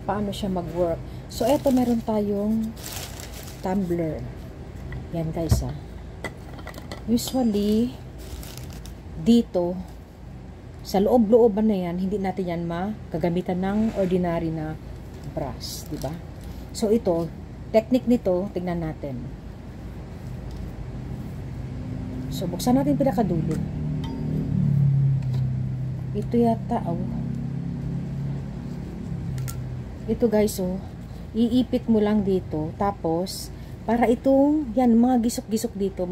paano siya mag-work. So, eto meron tayong tumbler. Yan guys Usually, dito, sa loob-looban na yan, hindi natin yan magagamitan ng ordinary na brass, di ba? So, ito, technique nito, tingnan natin. So, buksan natin pinakadulo. Ito yata, ito guys, iipit mo lang dito, tapos, para itong, yan, mga gisok-gisok dito,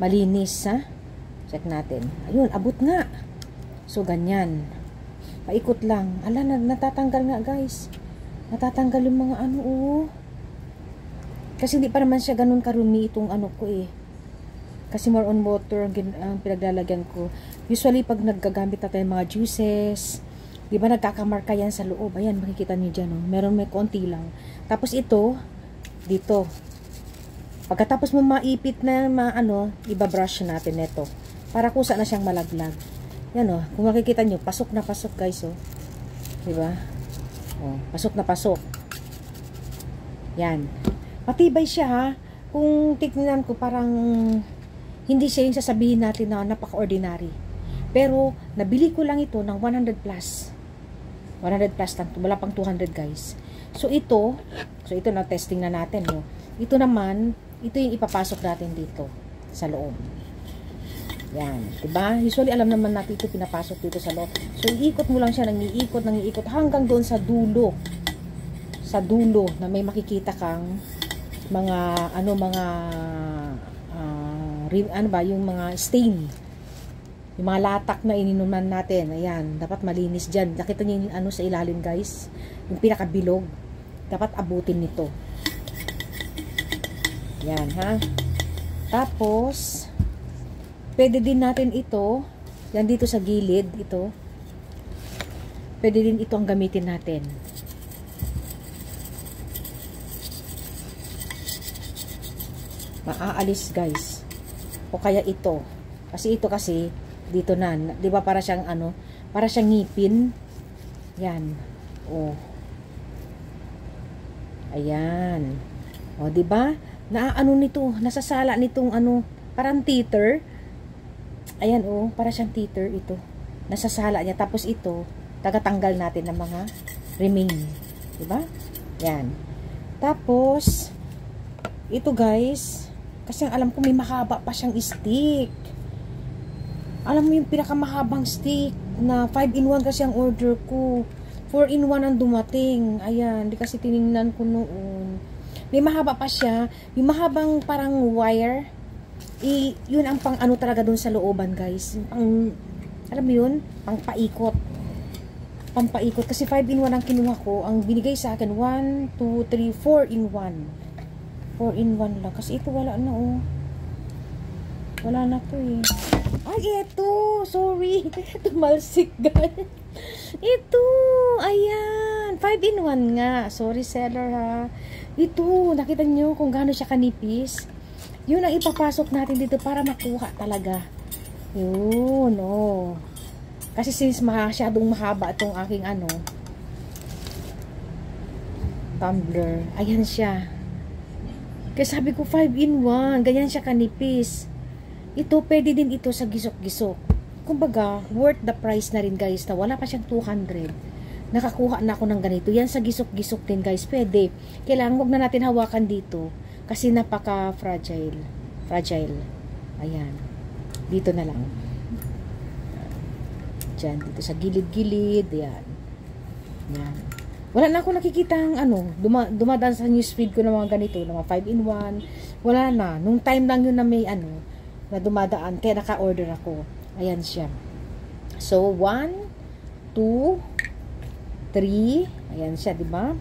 malinis, check natin. Ayun, abot nga. So, ganyan. Paikot lang. Ala, natatanggal nga, guys. Natatanggal yung mga Kasi hindi pa naman siya ganun karumi itong ko Kasi more on water ang pinaglalagyan ko. Usually, pag naggagamit na tayo mga juices, di ba nagkakamarka yan sa loob? Ayan, makikita niyo dyan, Meron may konti lang. Tapos ito, dito. Pagkatapos mo maipit na ibabrush natin ito. Para kusa na siyang malaglag. Yan kung makikita nyo, pasok na pasok guys diba? Pasok na pasok. Yan. Matibay siya Kung tignan ko parang hindi siya yung sasabihin natin na napaka-ordinary. Pero nabili ko lang ito ng 100 plus. 100 plus lang. Wala pang 200 guys. So ito na testing na natin Ito naman, ito yung ipapasok natin dito sa loob. Yan, diba? Usually alam naman natin ito pinapasok dito sa loob. So iikot mo lang siya, nangiikot hanggang doon sa dulo. Sa dulo na may makikita kang mga yung mga stain. Yung mga latak na ininuman natin. Ayan, dapat malinis diyan. Nakita niyo yung sa ilalim, guys? Yung pinakabilog. Dapat abutin nito. Yan, Tapos pwede din natin ito, yan dito sa gilid, ito. Pwede din ito ang gamitin natin. Maaalis guys. O kaya ito. Kasi ito dito na. Di ba para siyang para siyang ngipin. Yan. Ayan. Di ba? Nito, nasasala nitong parang teeter. Ayan para siyang teeter ito. Nasasala niya. Tapos ito, tagatanggal natin ng mga remain. Diba? Yan. Tapos, ito guys, kasi alam ko may mahaba pa siyang stick. Alam mo yung pinakamahabang stick na 5-in-1 kasi ang order ko. 4-in-1 ang dumating. Ayan, di kasi tinignan ko noon. May mahaba pa siya. Yung mahabang parang wire. Yun ang pang talaga dun sa looban guys. Alam mo yun? Pang paikot. Kasi 5-in-1 ang kinuha ko. Ang binigay sa akin 1, 2, 3, 4-in-1. 4-in-1 lang. Kasi ito wala na Wala na to Ay, ito. Sorry. Tumalsik guys. Ito. Ayan. 5-in-1 nga. Sorry seller Ito. Nakita nyo kung gaano siya kanipis. Yun ang ipapasok natin dito para makuha talaga. Yun, Kasi since masyadong mahaba itong aking tumbler. Ayan siya. Kaya sabi ko 5-in-1. Ganyan siya kanipis. Ito, pwede din ito sa gisok-gisok. Kumbaga, worth the price na rin guys na wala pa siyang 200. Nakakuha na ako ng ganito. Yan sa gisok-gisok din guys. Pwede. Kailangan wag na natin hawakan dito. Kasi napaka-fragile. Ayan. Dito na lang. Diyan. Dito sa gilid-gilid. Ayan. Ayan. Wala na ako nakikita dumadaan sa newsfeed ko ng mga ganito. Ng mga 5-in-1. Wala na. Nung time lang yun na may na dumadaan. Kaya naka-order ako. Ayan siya. So, 1, 2, 3. Ayan siya, diba?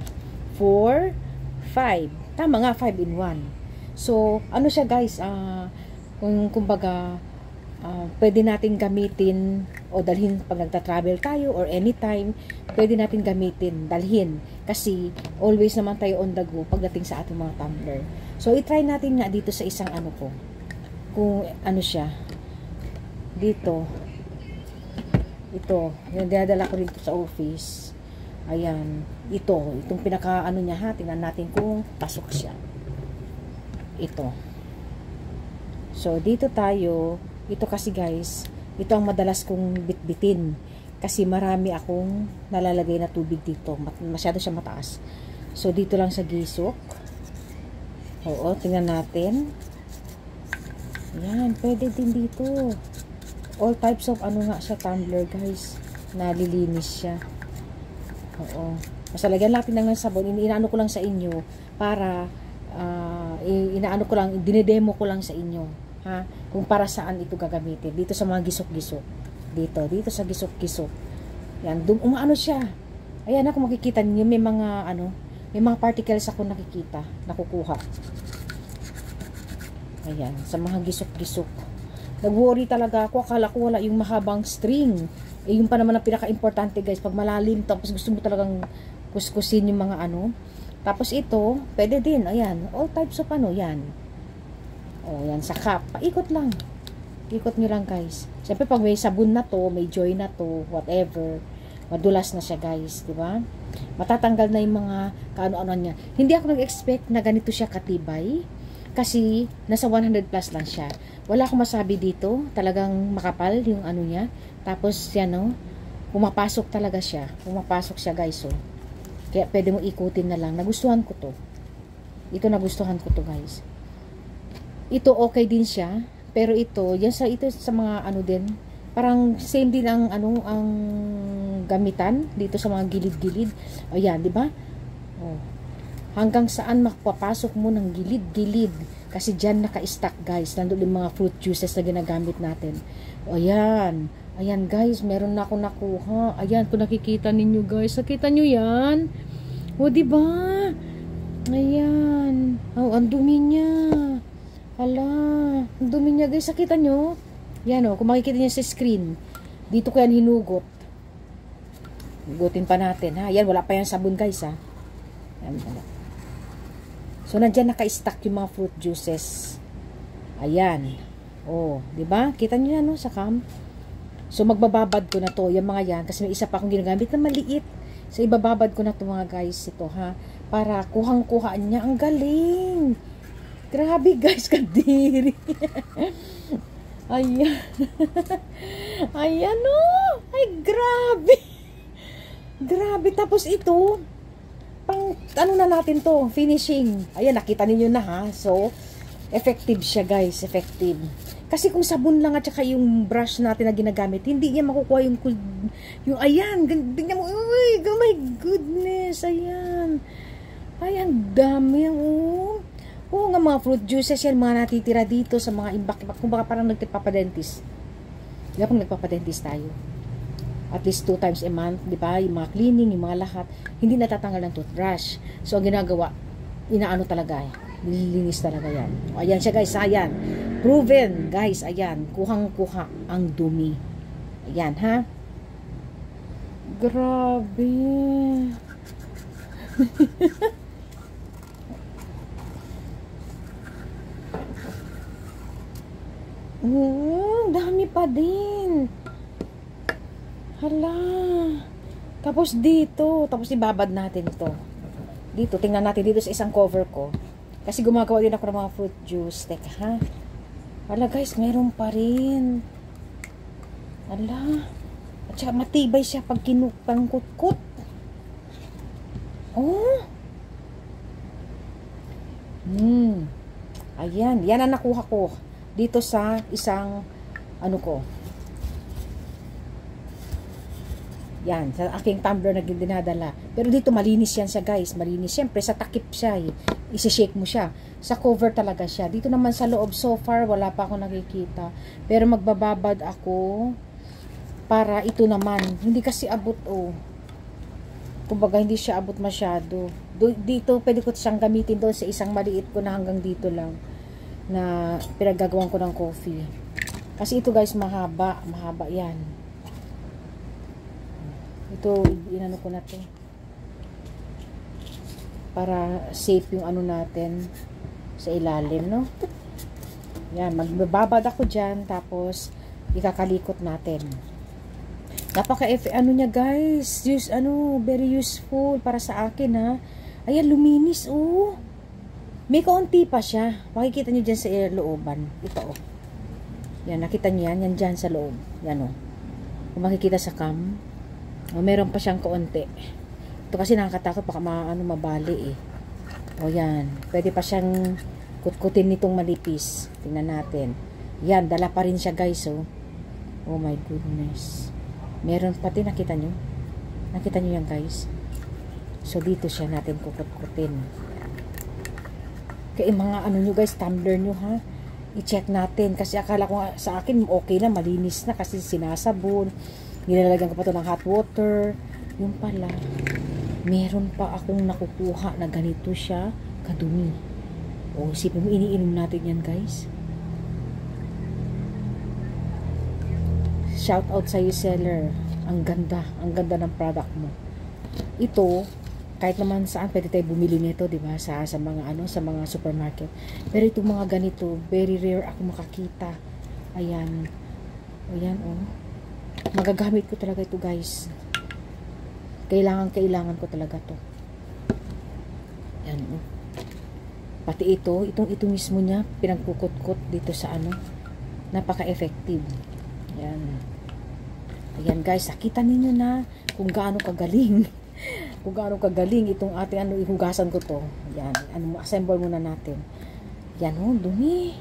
4, 5. Tama nga, 5-in-1. So, siya guys, kumbaga, pwede natin gamitin o dalhin pag nagta-travel tayo or anytime, pwede natin gamitin, dalhin. Kasi, always naman tayo on the go pagdating sa ating mga tumbler. So, i-try natin nga dito sa isang ko. Kung siya. Dito. Ito. Yung dinadala ko dito sa office. Ayan, itong pinaka ano niya ha, tingnan natin kung pasok siya. Ito. So, dito tayo, ito kasi guys, ito ang madalas kong bitbitin. Kasi marami akong nalalagay na tubig dito. Masyado siya mataas. So, dito lang sa gisok. Oo, tingnan natin. Yan, pwede din dito. All types of ano nga siya, tumbler guys. Nalilinis siya. Oo. Basta lagyan natin ng sabon. Inaano ko lang sa inyo para inaano ko lang, dinedemo ko lang sa inyo. Ha? Kung para saan ito gagamitin. Dito sa mga gisok-gisok. Dito sa gisok-gisok. Yan, umaano siya. Ayan, kung makikita niyo may mga may mga particles ako nakikita, nakukuha. Ayan, sa mga gisok-gisok. Nag-worry talaga ako, akala ko wala yung mahabang string. Yung pa naman ang pinaka-importante guys, pag malalim, tapos gusto mo talagang kuskusin yung mga Tapos ito, pwede din, ayan, all types of yan. O, yan, sa cup, paikot lang. Ikot nyo lang guys. Siyempre pag may sabon na to, may joy na to, whatever, madulas na siya guys, di ba? Matatanggal na yung mga kaano-ano niya. Hindi ako nag-expect na ganito siya katibay. Kasi, nasa 100 plus lang siya. Wala akong masabi dito. Talagang makapal yung niya. Tapos, yan pumapasok talaga siya. Pumapasok siya guys, Kaya, pwede mo ikutin na lang. Nagustuhan ko to. Ito, nagustuhan ko to guys. Ito, okay din siya. Pero ito sa mga din. Parang, same din ang gamitan. Dito sa mga gilid-gilid. Ayan, di ba? Oh. Hanggang saan makapapasok mo ng gilid-gilid. Kasi dyan naka-stack guys. Nandun yung mga fruit juices na ginagamit natin. O ayan. Ayan guys, meron na ako nakuha. Ayan, kung nakikita ninyo guys. Nakita nyo yan? O diba? Ayan. Oh, ang dumi niya. Hala. Ang dumi niya guys. Nakita nyo? Yan kung makikita niyo sa screen. Dito ko yan hinugot. Hugutin pa natin ha. Yan, wala pa yan sabon guys ha. Yan, wala. So, nandyan naka-stack yung mga fruit juices. Ayan. Oh, di ba? Kita niyo yan sa cam. So, magbababad ko na to, yung mga yan. Kasi may isa pa akong ginagamit na maliit. So, ibababad ko na to mga guys. Ito ha. Para kuhang-kuhaan niya. Ang galing. Grabe guys, kadiri. Ayan. Ayan Ay, grabe. Grabe. Tapos ito, pang na natin to, finishing. Ayan, nakita ninyo na ha. So, effective siya guys, effective. Kasi kung sabon lang at saka yung brush natin na ginagamit, hindi niya makukuha yung ayan, tingnan mo, uy, oh my goodness, ayan. Ayan, dami Oo nga, mga fruit juices yan, mga natitira dito sa mga imbak. Kung baka parang nagpapadentis. Di ba pag nagpapadentis tayo? At least 2 times a month, di ba? Yung mga cleaning, yung mga lahat, hindi natatanggal ng toothbrush. So, ang ginagawa, inaano talaga, nililinis talaga yan. O, ayan siya guys, ayan. Proven, guys, ayan. Kuhang-kuha ang dumi. Ayan, ha? Grabe. Dami pa din. Hala. Tapos dito, tapos ibabad natin ito. Dito, tingnan natin dito sa isang cover ko. Kasi gumagawa din ako ng mga fruit juice. Teka, ha? Hala guys, meron pa rin. Hala. At saka matibay siya pag kinupangkut-kut. Oh. Ayan. Yan ang nakuha ko. Dito sa isang ko. Yan, sa aking tumbler na dinadala. Pero dito malinis yan siya guys, malinis. Siyempre sa takip siya, isi-shake mo siya. Sa cover talaga siya. Dito naman sa loob, so far wala pa ako nakikita. Pero magbababad ako para ito naman. Hindi kasi abot kumbaga hindi siya abot masyado. Dito pwede ko siyang gamitin doon sa isang maliit ko na hanggang dito lang. Na pinaggagawan ko ng coffee. Kasi ito guys, mahaba yan. Ito, inano ko na to. Para safe yung natin sa ilalim, no? Yan, magbababad ako dyan, tapos ikakalikot natin. Ano niya guys, very useful para sa akin ha. Ayan, luminis oh. May kaunti pa siya. Makikita niyo dyan sa looban. Ito oh. Yan, nakita niyo yan. Yan dyan sa loob. Yan oh. Kung makikita sa cam. Oh, meron pa siyang kaunti. Ito kasi nakakatakot. Baka mabali eh. O yan. Pwede pa siyang kutkutin nitong malipis. Tingnan natin. Yan, dala pa rin siya guys oh. Oh my goodness. Meron pati, nakita nyo? Nakita nyo yan guys? So dito siya natin kukutkutin. Kaya mga nyo guys, tumbler nyo ha, i-check natin. Kasi akala ko sa akin okay na, malinis na kasi sinasabon. Nilalagyan ko pa to ng hot water. Yung pala, meron pa akong nakukuha na ganito siya kadumi. O isipin mo, iniinom natin yan guys. Shout out sa you seller. Ang ganda ng product mo. Ito, kahit naman saan pwede tayo bumili nito, 'di ba? Sa mga sa mga supermarket. Pero itong mga ganito, very rare ako makakita. Ayan. Ayan oh. Magagamit ko talaga ito, guys. Kailangan ko talaga 'to. Ayan oh. Pati itong mismo niya pinagkukot-kot dito sa napaka-effective. Ayan. Ayan guys, nakita ninyo na kung gaano kagaling. Kung gaano kagaling itong ating ihugasan ko to. Ayan, assemble muna natin. Yan oh, dumi.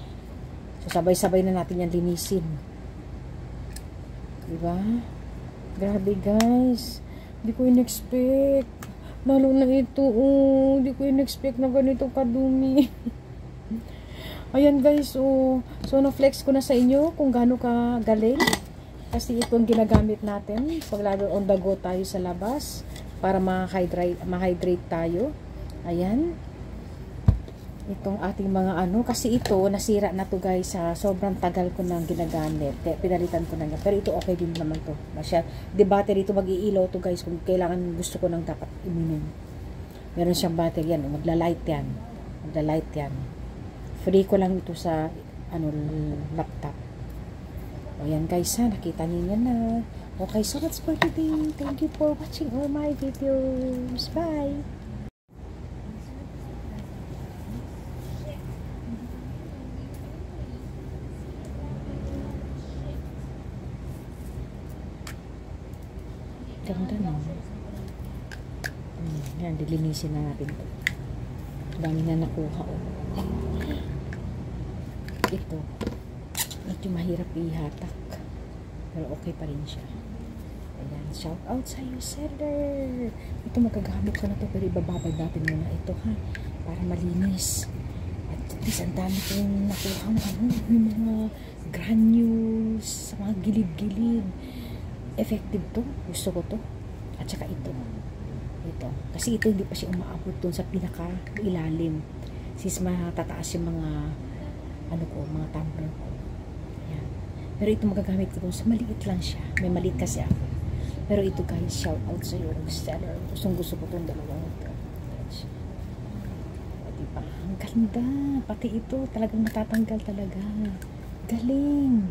So sabay-sabay na natin yan linisin. Diba? Grabe guys. Hindi ko in-expect. Lalo na ito oh. Hindi ko in-expect na ganito kadumi. Ayan guys, oh. So na-flex ko na sa inyo kung gaano kagaling. Kasi itong ginagamit natin pag lalo on the go tayo sa labas para ma-hydrate tayo. Ayan. Itong ating mga kasi ito nasira na to guys sa sobrang tagal ko nang ginagamit. Kaya pinalitan ko na nga. Pero ito okay din naman to. The battery ito mag-iilaw to guys kung kailangan gusto ko nang dapat iminom. Meron siyang battery yan. Magla-light yan. Magla-light yan. Free ko lang ito sa laptop. Ayan guys ha, nakita niyo na. Okay, so that's for today. Thank you for watching all my videos. Bye! Ganda no? Yan, dilinisin na natin ito. Dami na nakuha oh. Ito. Medyo mahirap ihatak. Pero okay pa rin siya. Ayan. Shout out sa iyo, seller. Ito magagamit ko na to. Pero ibababad natin muna ito ha. Para malinis. At least ang dami kong nakuha yung mga granules sa mga gilid-gilid. Effective to. Gusto ko to. At saka ito. Ito. Kasi ito hindi pa siya umaabot dun sa pinaka-ilalim. Since matataas yung mga mga tumbler ko. Pero ito magagamit ko sa maliit lang siya. May maliit kasi ako. Pero ito guys, shout out sa iyo, seller. Gusto ko itong dalawang ito. Diba? Ang ganda. Pati ito, talagang matatanggal talaga. Galing.